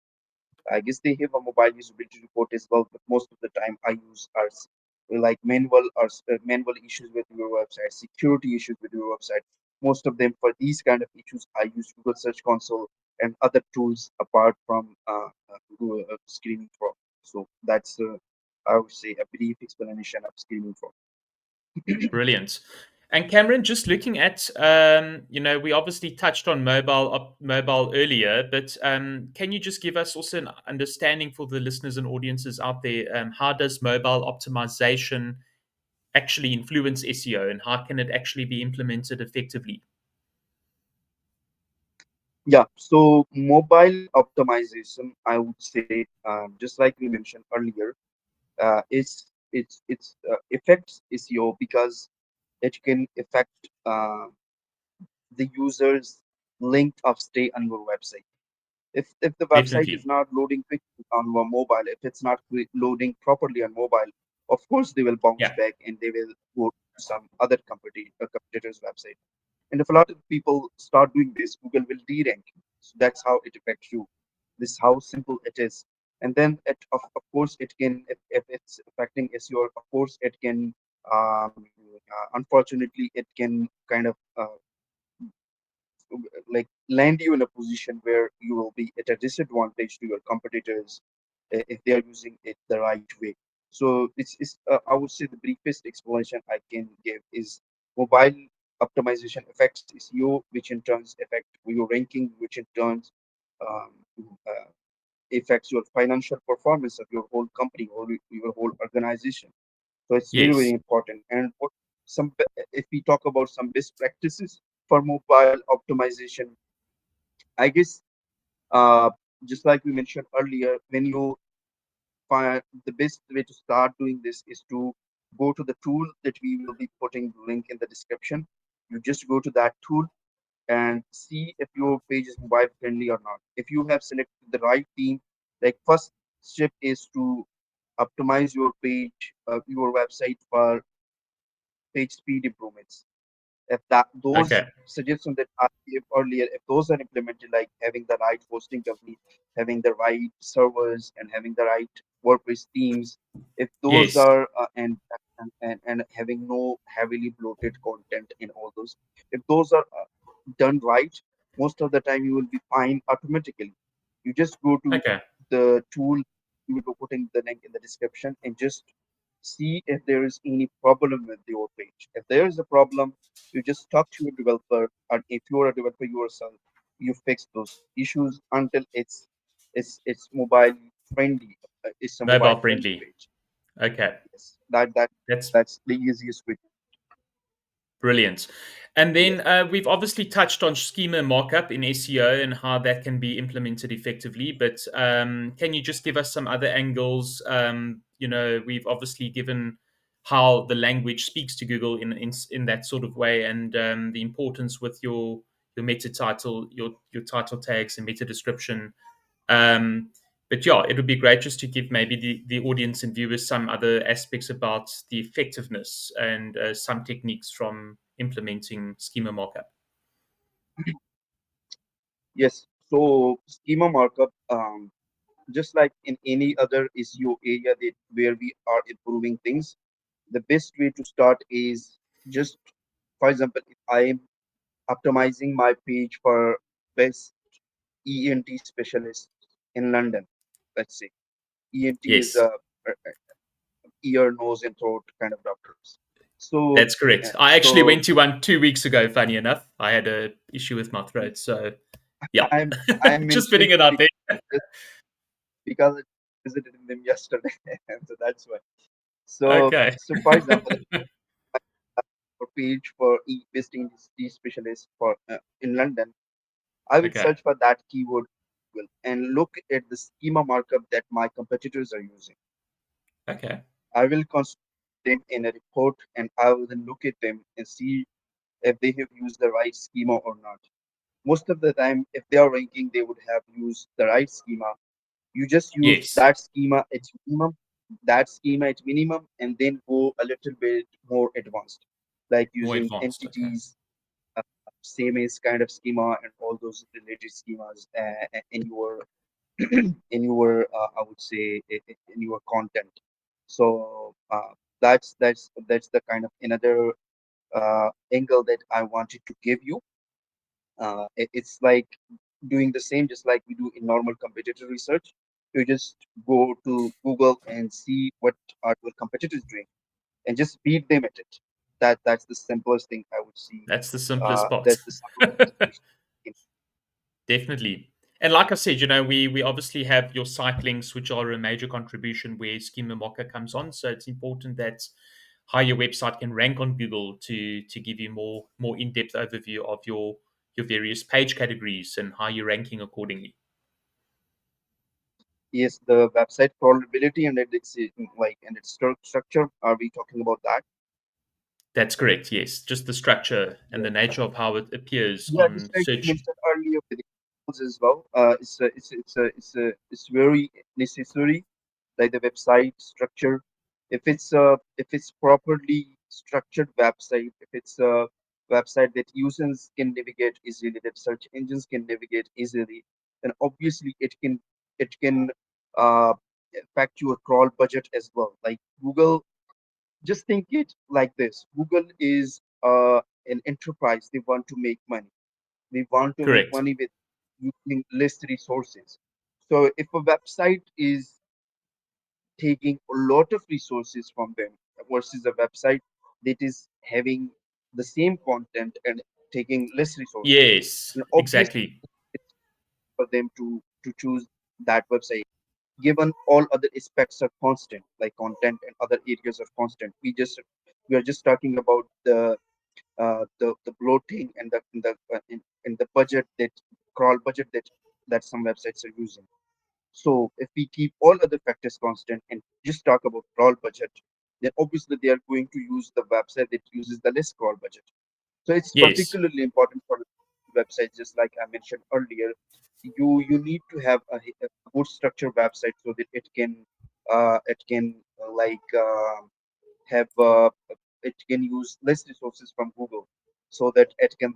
they have a mobile usability report as well, but most of the time I use are like manual issues with your website, security issues with your website. Most of them for these kind of issues, I use Google Search Console and other tools apart from Google Screaming Frog. So that's I would say a brief explanation of Screaming Frog. Brilliant. And Cameron, just looking at, we obviously touched on mobile earlier, but can you just give us also an understanding for the listeners and audiences out there? How does mobile optimization actually influence SEO, and how can it actually be implemented effectively? Yeah, so mobile optimization, I would say, just like we mentioned earlier, it's affects SEO because it can affect the user's length of stay on your website. If the website is Definitely. not loading quickly on your mobile, if it's not loading properly on mobile, of course they will bounce Yeah. back and they will go to some other competitor's website. And if a lot of people start doing this, Google will de-rank you. So that's how it affects you. This is how simple it is. And then of course it can, if it's affecting SEO, of course it can, unfortunately it can kind of like land you in a position where you will be at a disadvantage to your competitors if they are using it the right way. So it's I would say the briefest explanation I can give is mobile optimization affects SEO, which in turns affect your ranking, which in turns um, uh, affects your financial performance of your whole company or your whole organization. So it's very, very Yes. important. And what if we talk about some best practices for mobile optimization, I guess uh, just like we mentioned earlier, when you find the best way to start doing this is to go to the tool that we will be putting the link in the description. You just go to that tool and see if your page is mobile friendly or not. If you have selected the right theme, like first step is to optimize your page, your website for page speed improvements. If that those Okay. suggestions that I gave earlier, if those are implemented, like having the right hosting company, having the right servers, and having the right WordPress themes, if those Yes. are and having no heavily bloated content in all those, if those are done right, most of the time you will be fine automatically. You just go to Okay. the tool, you will be putting the link in the description, and just see if there is any problem with your page. If there is a problem, you just talk to your developer, and if you are a developer yourself, you fix those issues until it's mobile friendly. It's a mobile Mobile friendly friendly. page. Okay. Yes, that That's that's the easiest way. brilliant. And then Yes. we've obviously touched on schema markup in SEO and how that can be implemented effectively. But can you just give us some other angles? We've obviously given how the language speaks to Google in that sort of way, and the importance with your meta title, your title tags and meta description. Um, but yeah, it would be great just to give maybe the audience and viewers some other aspects about the effectiveness and some techniques from implementing schema markup. Yes. So schema markup, just like in any other SEO area that where we are improving things, the best way to start is just, for example, if I am optimizing my page for best ENT specialist in London, let's say. ENT is Yes, a ear, nose, and throat kind of doctors. So, that's correct. I actually so went to one 2 weeks ago. Funny enough, I had a issue with my throat, so yeah, I'm just putting mentioning it out there. just because I visited them yesterday, and so that's why. Okay, So for example, if for page for best ENT specialist for in London, I will okay, search for that keyword and look at the schema markup that my competitors are using. okay. I will consult them in a report, and I will then look at them and see if they have used the right schema or not. Most of the time, if they are ranking, they would have used the right schema. You just use Yes, that schema at minimum, and then go a little bit more advanced, like more using advanced. Okay, entities, uh, same as kind of schema, and all those related schemas in your in your I would say in your content. So that's the kind of another angle that I wanted to give you. It's like doing the same, just like we do in normal competitor research. You just go to Google and see what are your competitors doing, and just beat them at it. That's the simplest thing I would see. that's the simplest part. That's the simplest explanation. Definitely. And like I said, we obviously have your site links, which are a major contribution where Schema Mocha comes on. So it's important that how your website can rank on Google to give you more in depth overview of your various page categories and how you're ranking accordingly. Yes, the website crawlability and its structure. Are we talking about that? That's correct. Yes, just the structure and the Yes. nature of how it appears Yeah, on just like you search. mentioned earlier with emails as well. It's very necessary, like the website structure. If it's properly structured website, if it's website that users can navigate easily, that search engines can navigate easily, then obviously it can uh, affect your crawl budget as well. Like Google, just think it like this: Google is an enterprise. They want to make money. They want to make Correct. money with using less resources. So if a website is taking a lot of resources from them versus a website that is having the same content and taking less resources, Yes, then obviously exactly. it's for them to choose that website. Given all other aspects are constant, like content and other areas are constant, we are just talking about the bloating and in the budget that crawl budget that some websites are using. So if we keep all other factors constant and just talk about crawl budget, then obviously they are going to use the website that uses the less crawl budget. So it's Yes, particularly important for websites, just like I mentioned earlier. You need to have a good structured website so that it can have it can use less resources from Google, so that it can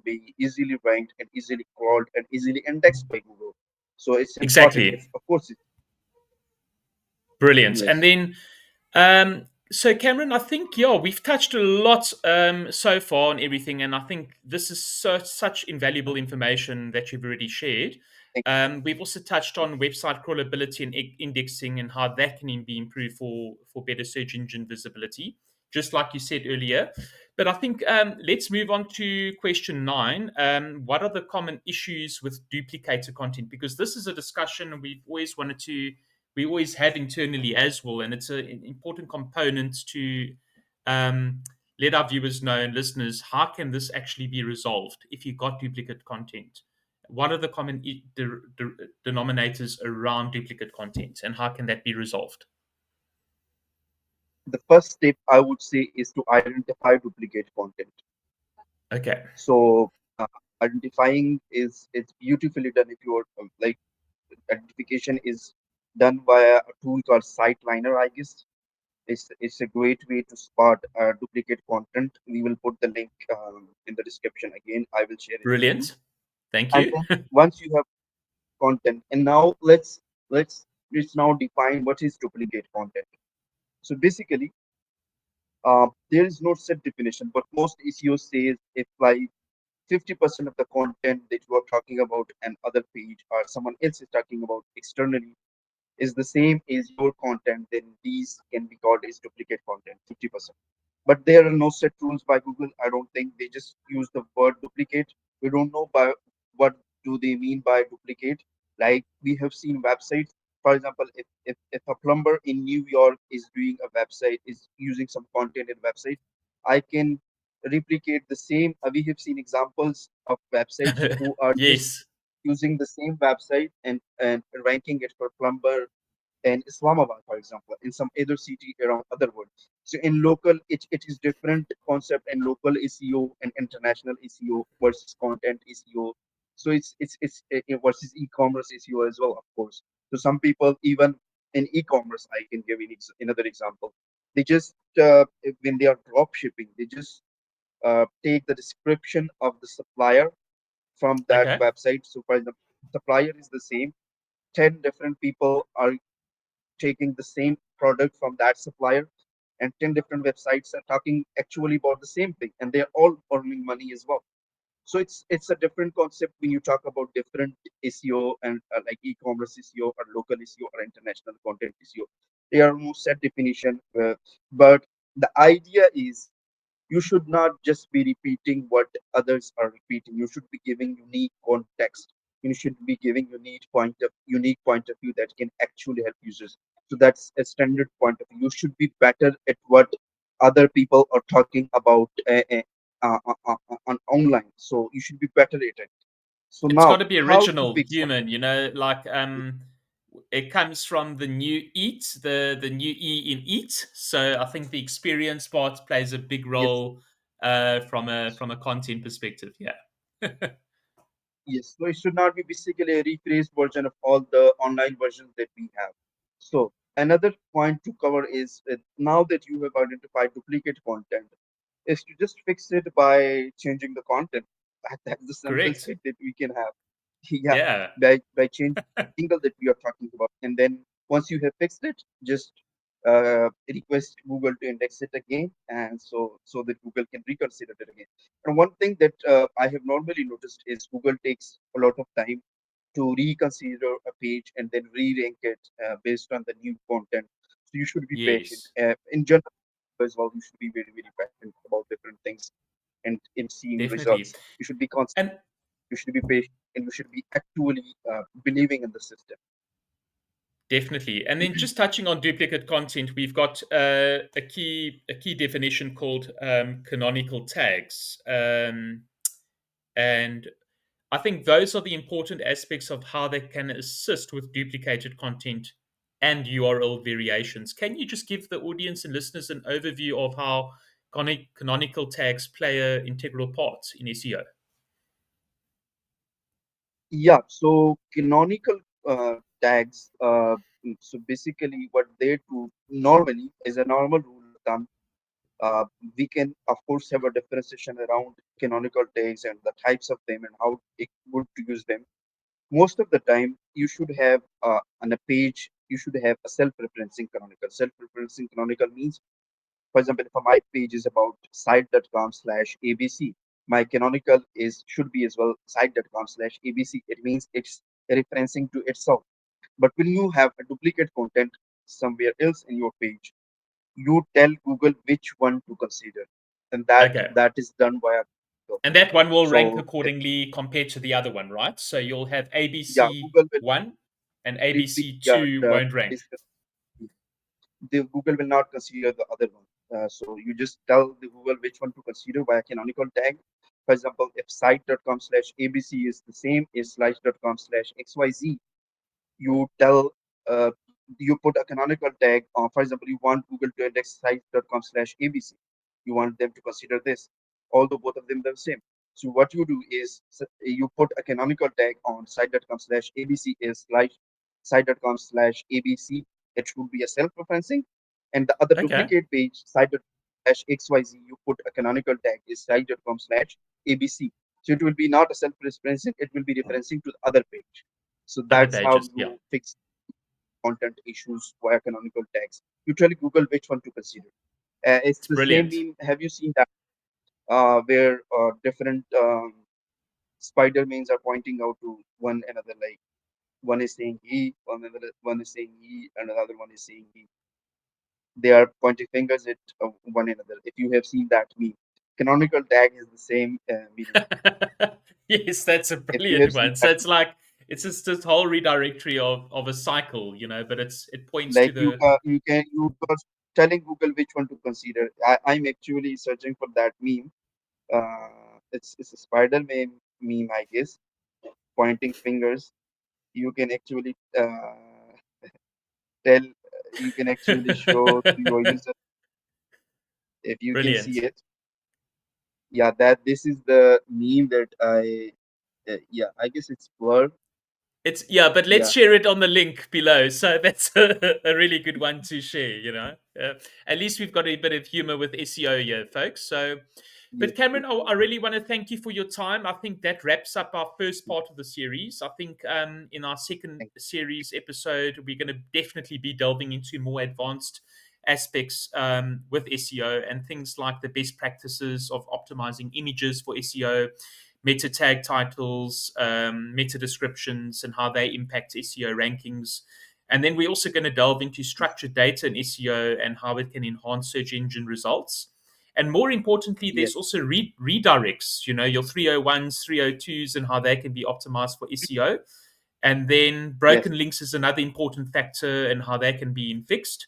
be easily ranked and easily crawled and easily indexed by Google. So it's important. exactly. It's of course it's Brilliant. And yes. then, so Cameron, I think yeah, we've touched a lot so far on everything, and I think this is such invaluable information that you've already shared. Thank We've also touched on website crawlability and indexing and how that can be improved for better search engine visibility, just like you said earlier. But I think let's move on to question 9. What are the common issues with duplicated content? Because this is a discussion we always have internally as well, and it's an important component to um, let our viewers know and listeners how can this actually be resolved if you got duplicate content. What are the common denominators around duplicate content, and how can that be resolved? The first step I would say is to identify duplicate content. Okay, So identifying is it's beautifully done if you are like identification is done via a tool called Siteliner, I guess. It's a great way to spot duplicate content. We will put the link in the description again. I will share it with you. brilliant. Thank And you. then once you have content, and now let's now define what is duplicate content. So basically, there is no set definition, but most SEO says if like 50% of the content that you are talking about an other page or someone else is talking about externally is the same as your content, then these can be called as duplicate content, 50%. But there are no set rules by Google. I don't think they just use the word duplicate. We don't know by what do they mean by duplicate. Like we have seen websites, for example, if a plumber in New York is doing a website, is using some content in website, I can replicate the same. We have seen examples of websites who are just Yes, using the same website and ranking it for plumber in Islamabad, for example, in some other city around other world. So in local, it is different concept in local SEO and international SEO versus content SEO. So it's versus e-commerce SEO as well, of course. So some people even in e-commerce, I can give another example. They just when they are drop shipping, they just take the description of the supplier from that okay. website. So for example, supplier is the same. 10 different people are taking the same product from that supplier, and 10 different websites are talking actually about the same thing, and they're all earning money as well. So it's a different concept when you talk about different SEO and like e-commerce SEO or local SEO or international content SEO. They are more set definition, but the idea is you should not just be repeating what others are repeating. You should be giving unique context. You should be giving unique point of view that can actually help users. So that's a standard point of view. You should be better at what other people are talking about on online. So you should be better at it. So It's got now, to be how to original, fix that? human. Like it comes from the new eat, the new e in eat. So I think the experience part plays a big Yes, role from a content perspective. Yeah. yes. So it should not be basically a rephrased version of all the online versions that we have. So another point to cover is now that you have identified duplicate content, is to just fix it by changing the content. That's the simplest Correct. way that we can have. Yeah, Yeah. by changing the angle that we are talking about, and then once you have fixed it, just request Google to index it again, and so that Google can reconsider it again. And one thing that I have normally noticed is Google takes a lot of time to reconsider a page and then re-rank it based on the new content. So you should be patient. Yes, In general, as well, you should be very, very patient about different things and in seeing definitely. results. You should be constant. And You should be patient, and you should be actually believing in the system. definitely. And then just touching on duplicate content, we've got a key definition called canonical tags. And I think those are the important aspects of how they can assist with duplicated content and URL variations. Can you just give the audience and listeners an overview of how canonical tags play an integral part in SEO? Yeah, so canonical tags. So basically, what they do normally is a normal rule of thumb. Uh, we can, of course, have a differentiation around canonical tags and the types of them and how it would to use them. Most of the time, you should have on a page, you should have a self-referencing canonical. Self-referencing canonical means, for example, if my page is about site.com/abc, my canonical is should be as well site.com/abc. It means it's referencing to itself. But when you have a duplicate content somewhere else in your page, you tell Google which one to consider, and that Okay. that is done via Google. And that one will rank So accordingly compared to the other one, right? So you'll have yeah, Google will ABC1 and completely ABC2 won't rank. the Google will not consider the other one. So you just tell the Google which one to consider via canonical tag. For example, if site.com/abc is the same as site.com/xyz, you tell uh, you put a canonical tag on. For example, you want Google to index site.com/abc. You want them to consider this, although both of them are the same. So what you do is you put a canonical tag on site.com/abc is like site.com/abc. It should be a self-referencing, and the other Okay. duplicate page site.com/xyz, you put a canonical tag is site.com/abc. So it will be not a self-referencing; it will be referencing to the other page. So Other that's how pages. Yeah. you fix content issues via canonical tags. You tell Google which one to consider. It's It's the same brilliant. meme. Have you seen that where different spider memes are pointing out to one another? Like one is saying he, one is saying he, and another one is saying he. They are pointing fingers at one another. If you have seen that meme, canonical tag is the same meaning. Yes, that's a If you have brilliant seen one. So that, it's like it's just this whole redirectory of a cycle, but it points to like the you are telling Google which one to consider. I'm actually searching for that meme. It's a spider meme, I guess, pointing fingers. You can actually tell. You can actually show to your user if you can see brilliant. it. Yeah, that this is the meme that I. Yeah, I guess it's blurred. It's yeah, but let's Yeah, share it on the link below. So that's a really good one to share. At least we've got a bit of humor with SEO here, folks. So, yes, but Cameron, yes, I really want to thank you for your time. I think that wraps up our first part of the series. I think in our second thank series episode, we're going to definitely be delving into more advanced aspects with SEO and things like the best practices of optimizing images for SEO, meta tag titles, meta descriptions, and how they impact SEO rankings. And then we're also going to delve into structured data in SEO and how it can enhance search engine results. And more importantly, you. there's Yes, also redirects, your 301s, 302s, and how they can be optimized for SEO. And then yes, broken links is another important factor and how they can be fixed.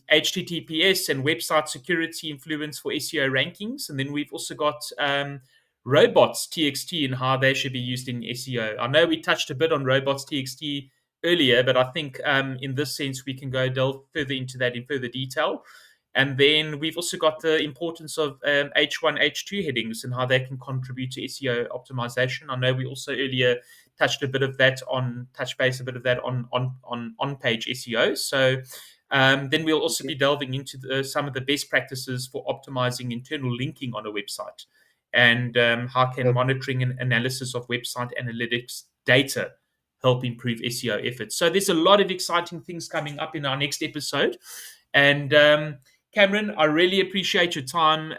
HTTPS and website security influence for SEO rankings. And then we've also got robots TXT and how they should be used in SEO. I know we touched a bit on robots TXT earlier, but I think in this sense we can go delve further into that in further detail. And then we've also got the importance of H1, H2 headings and how they can contribute to SEO optimization. I know we also earlier touched a bit of that on touch base a bit of that on page SEO. So Then we'll also Okay. be delving into some of the best practices for optimizing internal linking on a website, and how can Okay. monitoring and analysis of website analytics data help improve SEO efforts. So there's a lot of exciting things coming up in our next episode. And Cameron, I really appreciate your time.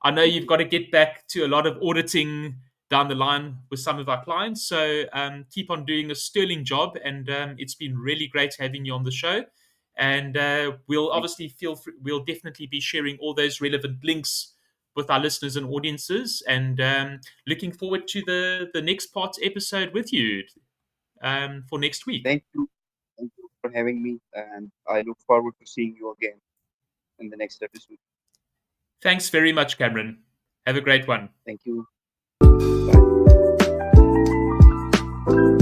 I know Thank you've you. got to get back to a lot of auditing down the line with some of our clients. So keep on doing a sterling job. And it's been really great having you on the show. And we'll Thank obviously we'll definitely be sharing all those relevant links with our listeners and audiences. And looking forward to the next part episode with you for next week. thank you. Thank you for having me, and I look forward to seeing you again in the next episode. Thanks very much, Cameron. Have a great one. Thank you. Bye.